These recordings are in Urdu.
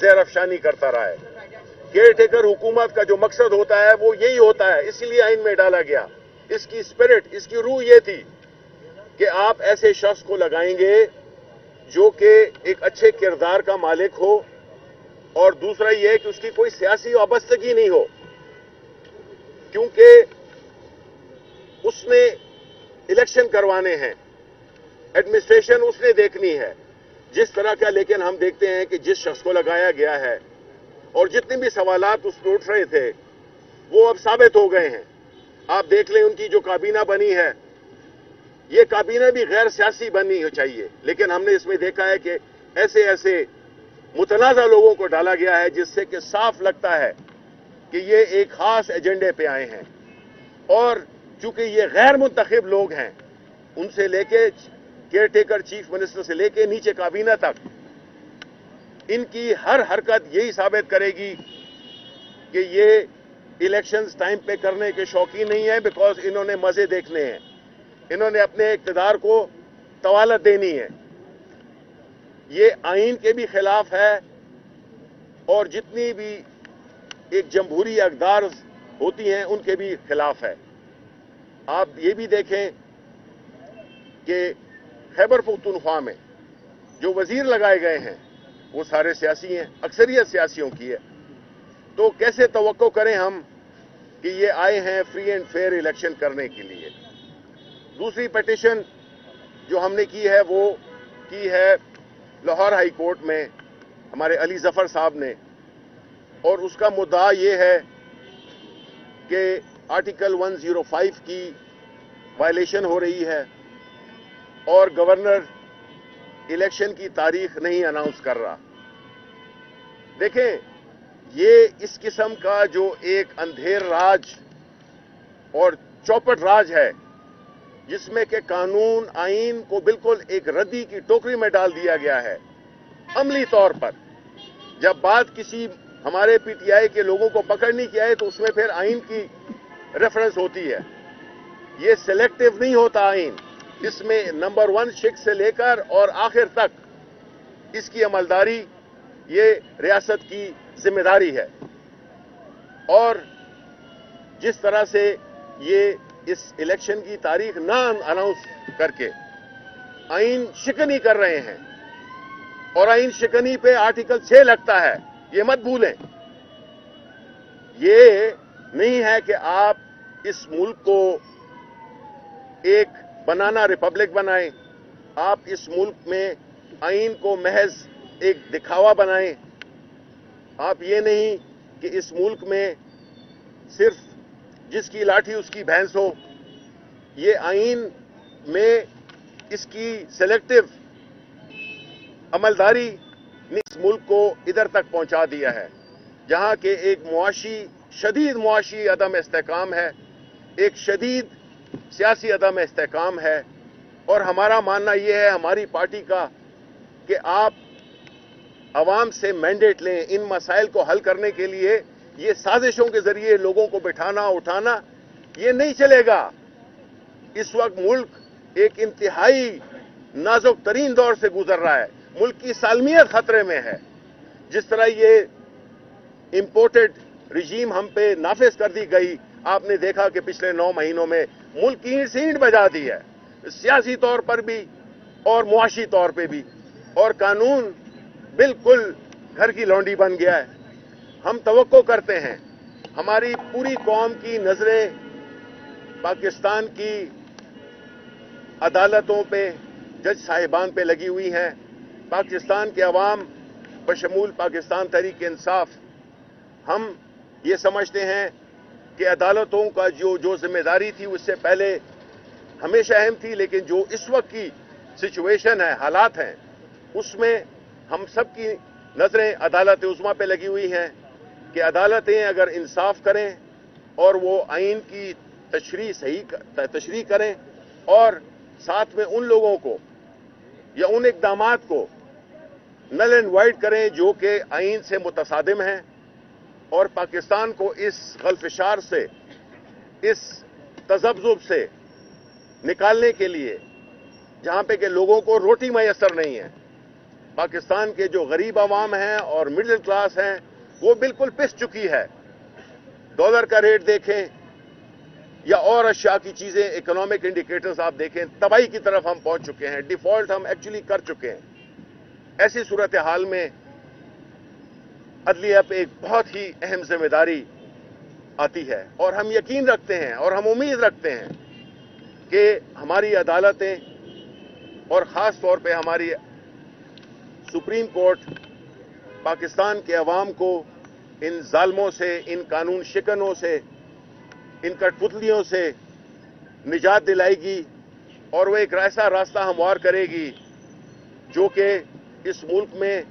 زیر افشانی کرتا رہا ہے. کیئر ٹیکر حکومت کا جو مقصد ہوتا ہے وہ یہی ہوتا ہے, اسی لیے آئین میں ڈالا گیا. اس کی اسپرٹ, اس کی روح یہ تھی کہ آپ ایسے شخص کو لگائیں گے جو کہ ایک اچھے کردار کا مالک ہو, اور دوسرا یہ کہ اس کی کوئی سیاسی وابستگی نہیں ہو, کیونکہ اس نے الیکشن کروانے ہیں, ایڈمنسٹریشن اس نے دیکھنی ہے جس طرح کا. لیکن ہم دیکھتے ہیں کہ جس شخص کو لگایا گیا ہے اور جتنے بھی سوالات اس پہ اٹھ رہے تھے وہ اب ثابت ہو گئے ہیں. آپ دیکھ لیں ان کی جو کابینہ بنی ہے, یہ کابینہ بھی غیر سیاسی بننی چاہیے, لیکن ہم نے اس میں دیکھا ہے کہ ایسے متنازع لوگوں کو ڈالا گیا ہے جس سے کہ صاف لگتا ہے کہ یہ ایک خاص ایجنڈے پہ آئے ہیں. اور چونکہ یہ غیر منتخب لوگ ہیں, ان سے لے کے کیئر ٹیکر چیف منسٹر سے لے کے نیچے کابینہ تک, ان کی ہر حرکت یہی ثابت کرے گی کہ یہ الیکشنز ٹائم پہ کرنے کے شوقین نہیں ہیں, بیکاز انہوں نے مزے دیکھنے ہیں, انہوں نے اپنے اقتدار کو طوالت دینی ہے. یہ آئین کے بھی خلاف ہے اور جتنی بھی ایک جمہوری اقدار ہوتی ہیں ان کے بھی خلاف ہے. آپ یہ بھی دیکھیں کہ خیبر پختونخوا میں جو وزیر لگائے گئے ہیں وہ سارے سیاسی ہیں, اکثریت سیاسیوں کی ہے. تو کیسے توقع کریں ہم کہ یہ آئے ہیں فری اینڈ فیئر الیکشن کرنے کے لیے. دوسری پٹیشن جو ہم نے کی ہے وہ کی ہے لاہور ہائی کورٹ میں ہمارے علی ظفر صاحب نے, اور اس کا مدعا یہ ہے کہ آرٹیکل 105 کی وائلیشن ہو رہی ہے اور گورنر الیکشن کی تاریخ نہیں اناؤنس کر رہا. دیکھیں, یہ اس قسم کا جو ایک اندھیر راج اور چوپٹ راج ہے جس میں کہ قانون آئین کو بالکل ایک ردی کی ٹوکری میں ڈال دیا گیا ہے عملی طور پر. جب بات کسی ہمارے پی ٹی آئی کے لوگوں کو پکڑنے کی آئے تو اس میں پھر آئین کی ریفرنس ہوتی ہے. یہ سلیکٹیو نہیں ہوتا آئین, اس میں نمبر 1 شک سے لے کر اور آخر تک اس کی عملداری یہ ریاست کی ذمہ داری ہے. اور جس طرح سے یہ اس الیکشن کی تاریخ نہ اناؤنس کر کے آئین شکنی کر رہے ہیں, اور آئین شکنی پہ آرٹیکل 6 لگتا ہے, یہ مت بھولیں. یہ نہیں ہے کہ آپ اس ملک کو ایک بنانا ریپبلک بنائیں, آپ اس ملک میں آئین کو محض ایک دکھاوا بنائیں. آپ یہ نہیں کہ اس ملک میں صرف جس کی لاٹھی اس کی بھینس ہو. یہ آئین میں اس کی سلیکٹیو عملداری نے اس ملک کو ادھر تک پہنچا دیا ہے جہاں کہ ایک شدید معاشی عدم استحکام ہے, ایک شدید سیاسی عدم استحکام ہے. اور ہمارا ماننا یہ ہے, ہماری پارٹی کا, کہ آپ عوام سے مینڈیٹ لیں ان مسائل کو حل کرنے کے لیے. یہ سازشوں کے ذریعے لوگوں کو بٹھانا اٹھانا یہ نہیں چلے گا. اس وقت ملک ایک انتہائی نازک ترین دور سے گزر رہا ہے, ملک کی سالمیت خطرے میں ہے. جس طرح یہ امپورٹڈ رجیم ہم پہ نافذ کر دی گئی, آپ نے دیکھا کہ پچھلے 9 مہینوں میں ملک کی اینٹ سے اینٹ بجا دی ہے, سیاسی طور پر بھی اور معاشی طور پہ بھی, اور قانون بالکل گھر کی لونڈی بن گیا ہے. ہم توقع کرتے ہیں, ہماری پوری قوم کی نظریں پاکستان کی عدالتوں پہ, جج صاحبان پہ لگی ہوئی ہیں. پاکستان کے عوام بشمول پاکستان تحریک انصاف, ہم یہ سمجھتے ہیں کہ عدالتوں کا جو ذمہ داری تھی اس سے پہلے ہمیشہ اہم تھی, لیکن جو اس وقت کی سچویشن ہے, حالات ہیں, اس میں ہم سب کی نظریں عدالت عظمیٰ پہ لگی ہوئی ہیں کہ عدالتیں اگر انصاف کریں اور وہ آئین کی تشریح کریں اور ساتھ میں ان لوگوں کو یا ان اقدامات کو نل اینڈ وائڈ کریں جو کہ آئین سے متصادم ہیں, اور پاکستان کو اس غلفشار سے, اس تذبذب سے نکالنے کے لیے, جہاں پہ کہ لوگوں کو روٹی میسر نہیں ہے, پاکستان کے جو غریب عوام ہیں اور مڈل کلاس ہیں وہ بالکل پس چکی ہے. ڈالر کا ریٹ دیکھیں یا اور اشیاء کی چیزیں، اکنامک انڈیکیٹرز آپ دیکھیں، تباہی کی طرف ہم پہنچ چکے ہیں. ڈیفالٹ ہم ایکچولی کر چکے ہیں. ایسی صورتحال میں عدلیہ پہ ایک بہت ہی اہم ذمہ داری آتی ہے، اور ہم یقین رکھتے ہیں اور ہم امید رکھتے ہیں کہ ہماری عدالتیں اور خاص طور پہ ہماری سپریم کورٹ پاکستان کے عوام کو ان ظالموں سے، ان قانون شکنوں سے، ان کٹ پتلیوں سے نجات دلائے گی، اور وہ ایک ایسا راستہ ہموار کرے گی جو کہ اس ملک میں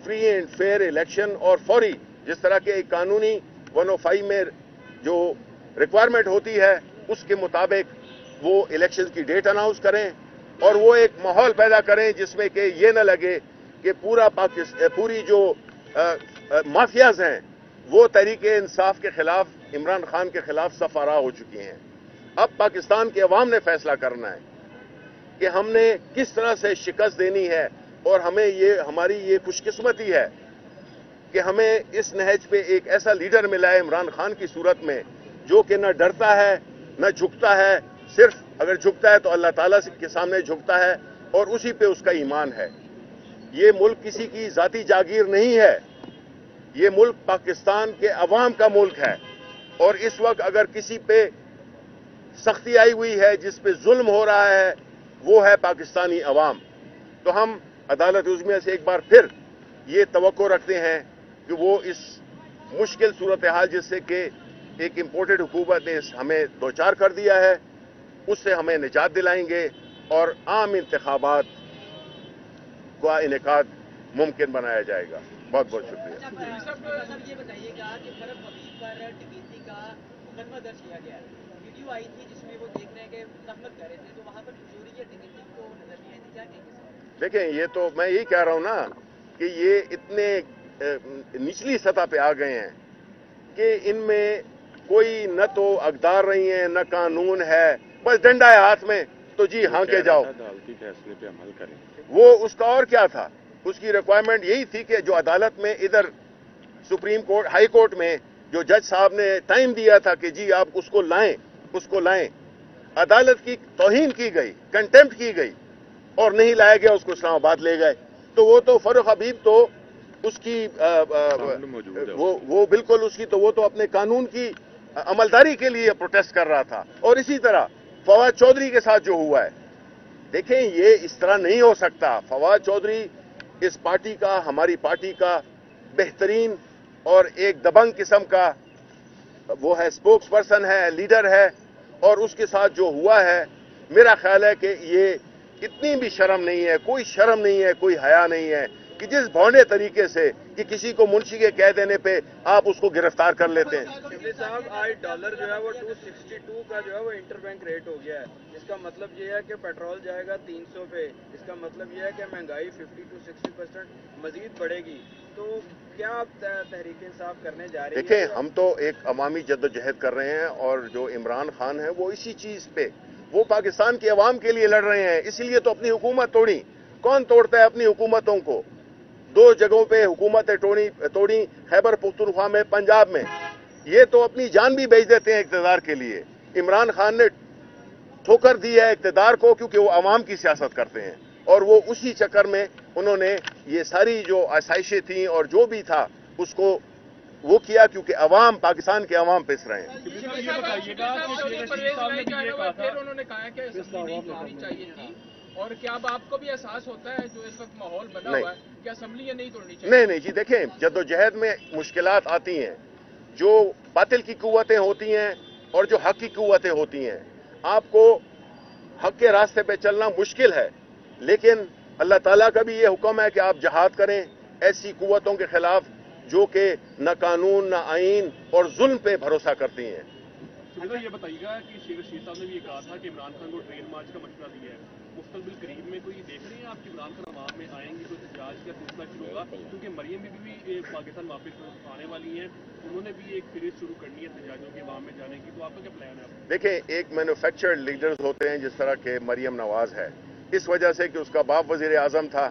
فری اینڈ فیئر الیکشن اور فوری، جس طرح کے ایک قانونی 105 میں جو ریکوائرمنٹ ہوتی ہے اس کے مطابق وہ الیکشن کی ڈیٹ اناؤنس کریں، اور وہ ایک ماحول پیدا کریں جس میں کہ یہ نہ لگے کہ پوری جو مافیاز ہیں وہ تحریک انصاف کے خلاف، عمران خان کے خلاف صف آرا ہو چکی ہیں. اب پاکستان کے عوام نے فیصلہ کرنا ہے کہ ہم نے کس طرح سے شکست دینی ہے، اور ہماری یہ خوش قسمتی ہے کہ ہمیں اس نہج پہ ایک ایسا لیڈر ملا ہے عمران خان کی صورت میں، جو کہ نہ ڈرتا ہے نہ جھکتا ہے. صرف اگر جھکتا ہے تو اللہ تعالیٰ کے سامنے جھکتا ہے، اور اسی پہ اس کا ایمان ہے. یہ ملک کسی کی ذاتی جاگیر نہیں ہے، یہ ملک پاکستان کے عوام کا ملک ہے. اور اس وقت اگر کسی پہ سختی آئی ہوئی ہے، جس پہ ظلم ہو رہا ہے، وہ ہے پاکستانی عوام. تو ہم عدالت عظمیٰ سے ایک بار پھر یہ توقع رکھتے ہیں کہ وہ اس مشکل صورتحال جس سے کہ ایک امپورٹڈ حکومت نے ہمیں دوچار کر دیا ہے، اس سے ہمیں نجات دلائیں گے، اور عام انتخابات کا انعقاد ممکن بنایا جائے گا. بہت بہت شکریہ. سر یہ بتائیے گا کہ فرق حبیب پر ڈکیتی کا مقدمہ درج کیا گیا ہے. ویڈیو آئی تھی جس میں وہ دیکھ رہے ہیں کہ مذمت کر رہے تھے، تو وہاں پر چوری یا ڈکیتی کو نظر نہیں آئی تھی. کیا کہیں گے سر؟ دیکھیں، یہ تو میں یہی کہہ رہا ہوں نا کہ یہ اتنے نچلی سطح پہ آ گئے ہیں کہ ان میں کوئی نہ تو اقدار نہیں ہے نہ قانون ہے، بس ڈنڈا ہے ہاتھ میں تو جی ہاں کے جاؤ. عدالتی فیصلے پہ عمل کریں. وہ اس کا اور کیا تھا؟ اس کی ریکوائرمنٹ یہی تھی کہ جو عدالت میں ادھر سپریم کورٹ، ہائی کورٹ میں جو جج صاحب نے ٹائم دیا تھا کہ جی آپ اس کو لائیں، عدالت کی توہین کی گئی، کنٹمپٹ کی گئی، اور نہیں لایا گیا، اس کو اسلام آباد لے گئے. تو وہ تو فاروق حبیب تو اس کی وہ بالکل اس کی تو وہ تو اپنے قانون کی عملداری کے لیے پروٹیسٹ کر رہا تھا. اور اسی طرح فواد چودھری کے ساتھ جو ہوا ہے، دیکھیں یہ اس طرح نہیں ہو سکتا. فواد چودھری اس پارٹی کا، ہماری پارٹی کا بہترین اور ایک دبنگ قسم کا وہ ہے، سپوکس پرسن ہے، لیڈر ہے، اور اس کے ساتھ جو ہوا ہے، میرا خیال ہے کہ یہ اتنی بھی شرم نہیں ہے، کوئی شرم نہیں ہے، کوئی حیا نہیں ہے کہ جس بھونڈے طریقے سے کہ کسی کو منشی کے کہہ دینے پہ آپ اس کو گرفتار کر لیتے ہیں. شفیع صاحب، آج ڈالر جو ہے وہ 262 کا جو ہے وہ انٹر بینک ریٹ ہو گیا ہے. اس کا مطلب یہ ہے کہ پیٹرول جائے گا 300 پہ. اس کا مطلب یہ ہے کہ مہنگائی 50 to 60% مزید بڑھے گی. تو کیا آپ تحریک انصاف کرنے جا رہی ہیں؟ دیکھیں، ہم تو ایک عوامی جدوجہد کر رہے ہیں، اور جو عمران خان ہے وہ اسی چیز پہ، وہ پاکستان کے عوام کے لیے لڑ رہے ہیں. اسی لیے تو اپنی حکومت توڑی. کون توڑتا ہے اپنی حکومتوں کو؟ 2 جگہوں پہ حکومتیں توڑی، خیبر پختونخوا میں، پنجاب میں. یہ تو اپنی جان بھی بیچ دیتے ہیں اقتدار کے لیے. عمران خان نے ٹھوکر دی ہے اقتدار کو، کیونکہ وہ عوام کی سیاست کرتے ہیں، اور وہ اسی چکر میں انہوں نے یہ ساری جو آسائشیں تھیں اور جو بھی تھا اس کو وہ کیا، کیونکہ عوام، پاکستان کے عوام پس رہے ہیں. انہوں نے کہا کہ اسمبلی نہیں توڑنی چاہیے تھی، اور کیا اب آپ کو بھی احساس ہوتا ہے جو اس وقت ماحول بنا ہوا ہے کہ اسمبلی یہ نہیں توڑنی چاہیے؟ نہیں جی، دیکھیں، جدوجہد میں مشکلات آتی ہیں، جو باطل کی قوتیں ہوتی ہیں اور جو حق کی قوتیں ہوتی ہیں. آپ کو حق کے راستے پہ چلنا مشکل ہے، لیکن اللہ تعالیٰ کا بھی یہ حکم ہے کہ آپ جہاد کریں ایسی قوتوں کے خلاف جو کہ نہ قانون، نہ آئین اور ظلم پہ بھروسہ کرتی ہیں. یہ بتائیے گا کہ شیخ رشید صاحب نے بھی یہ کہا تھا کہ عمران خان کو ٹرین مارچ کا مشورہ دیا ہے. مستقبل قریب میں کوئی دیکھ رہے ہیں آپ کہ عمران خان عوام میں آئیں گے، کوئی احتجاج کا سلسلہ شروع ہوگا؟ کیونکہ مریم بھی پاکستان واپس آنے والی ہیں، انہوں نے بھی ایک سیریز شروع کرنی ہے احتجاجوں کے عوام میں جانے کی. تو آپ کا کیا پلان ہے؟ دیکھیں، ایک مینوفیکچرڈ لیڈرز ہوتے ہیں جس طرح کہ مریم نواز ہے، اس وجہ سے کہ اس کا باپ وزیر اعظم تھا،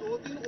2-3